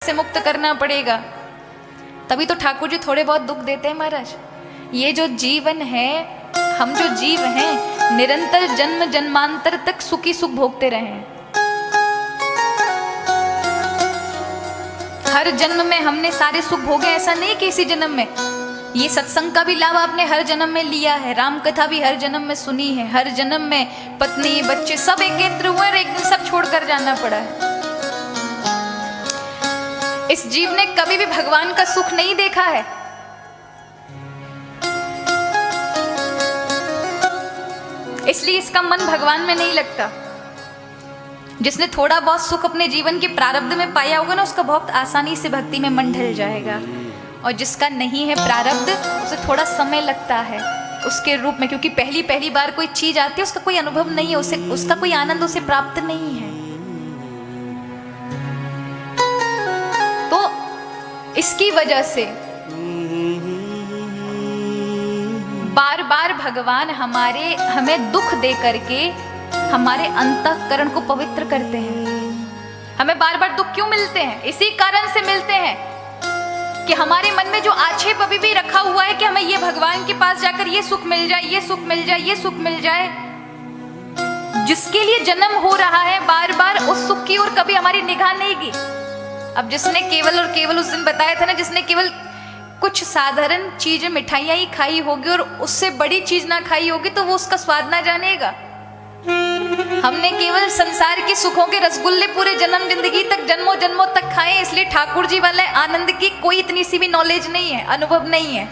से मुक्त करना पड़ेगा। तभी तो ठाकुर जी थोड़े बहुत दुख देते हैं महाराज। ये जो जीवन है, हम जो जीव हैं, निरंतर जन्म जन्मांतर तक सुखी सुख भोगते रहे हैं। हर जन्म में हमने सारे सुख भोगे, ऐसा नहीं कि इसी जन्म में। ये सत्संग का भी लाभ आपने हर जन्म में लिया है, राम कथा भी हर जन्म में सुनी है, हर जन्म में पत्नी बच्चे सब एकत्र हुए और एक दिन सब छोड़कर जाना पड़ा है। इस जीव ने कभी भी भगवान का सुख नहीं देखा है। इसलिए इसका मन भगवान में नहीं लगता। जिसने थोड़ा बहुत सुख अपने जीवन के प्रारब्ध में पाया होगा ना, उसका बहुत आसानी से भक्ति में मन ढल जाएगा। और जिसका नहीं है प्रारब्ध, उसे थोड़ा समय लगता है उसके रूप में, क्योंकि पहली बार कोई चीज आती है, उसका कोई अनुभव नहीं है, उसका कोई आनंद उसे प्राप्त नहीं है। तो इसकी वजह से बार बार भगवान हमें दुख दे करके हमारे अंतःकरण को पवित्र करते हैं। हमें बार बार दुख क्यों मिलते हैं? इसी कारण से मिलते हैं कि हमारे मन में जो आक्षेप अभी भी रखा हुआ है कि हमें ये भगवान के पास जाकर ये सुख मिल जाए, ये सुख मिल जाए, ये सुख मिल जाए, जिसके लिए जन्म हो रहा है, बार बार उस सुख की ओर कभी हमारी निगाह नहीं गई। अब जिसने केवल और केवल, उस दिन बताया था ना, जिसने केवल कुछ साधारण चीजें, मिठाइयां ही खाई होगी और उससे बड़ी चीज ना खाई होगी, तो वो उसका स्वाद ना जानेगा। हमने केवल संसार के सुखों के रसगुल्ले पूरे जन्म जिंदगी तक, जन्मों जन्मों तक खाए, इसलिए ठाकुर जी वाले आनंद की कोई इतनी सी भी नॉलेज नहीं है, अनुभव नहीं है,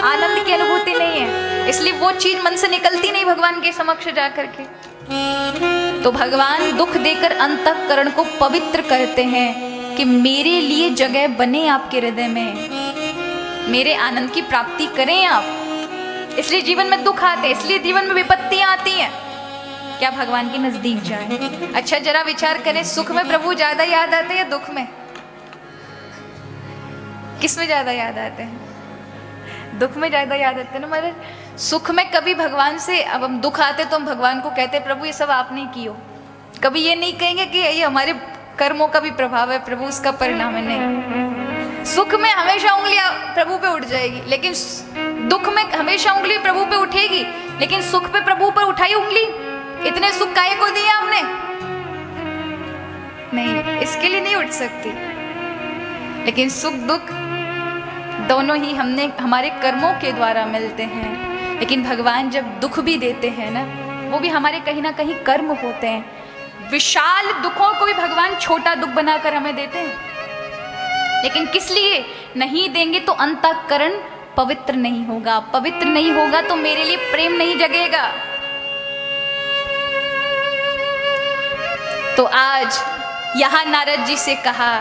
आनंद की अनुभूति नहीं है, इसलिए वो चीज मन से निकलती नहीं भगवान के समक्ष जाकर के। तो भगवान दुख देकर अंतःकरण को पवित्र करते हैं कि मेरे लिए जगह बने आपके हृदय में, मेरे आनंद की प्राप्ति करें आप। इसलिए जीवन में दुख आते, इसलिए जीवन में विपत्तियां आती हैं, क्या भगवान के नजदीक जाए। अच्छा जरा विचार करें, सुख में प्रभु ज्यादा याद आते हैं या दुख में? किस में ज्यादा याद आते हैं? दुख में ज्यादा याद आते हैं ना महाराज। सुख में कभी भगवान से, अब हम दुख आते तो हम भगवान को कहते हैं प्रभु ये सब आपने कियो। कभी ये नहीं कहेंगे कि ये हमारे कर्मों का भी प्रभाव है प्रभु, उसका परिणाम है, नहीं। सुख में हमेशा उंगलियां प्रभु पे उठ जाएगी, लेकिन दुख में हमेशा उंगली प्रभु पे उठेगी, लेकिन सुख पे प्रभु पर उठाई उंगली, इतने सुख काहे को दिए हमने? नहीं, इसके लिए नहीं उठ सकती। लेकिन सुख दुख दोनों ही हमारे कर्मों के द्वारा मिलते हैं। लेकिन भगवान जब दुख भी देते हैं ना, वो भी हमारे कहीं ना कहीं कर्म होते हैं। विशाल दुखों को भी भगवान छोटा दुख बनाकर हमें देते हैं। लेकिन किस लिए नहीं देंगे? तो अंतःकरण पवित्र नहीं होगा। पवित्र नहीं होगा तो मेरे लिए प्रेम नहीं जगेगा। तो आज यहाँ नारद जी से कहा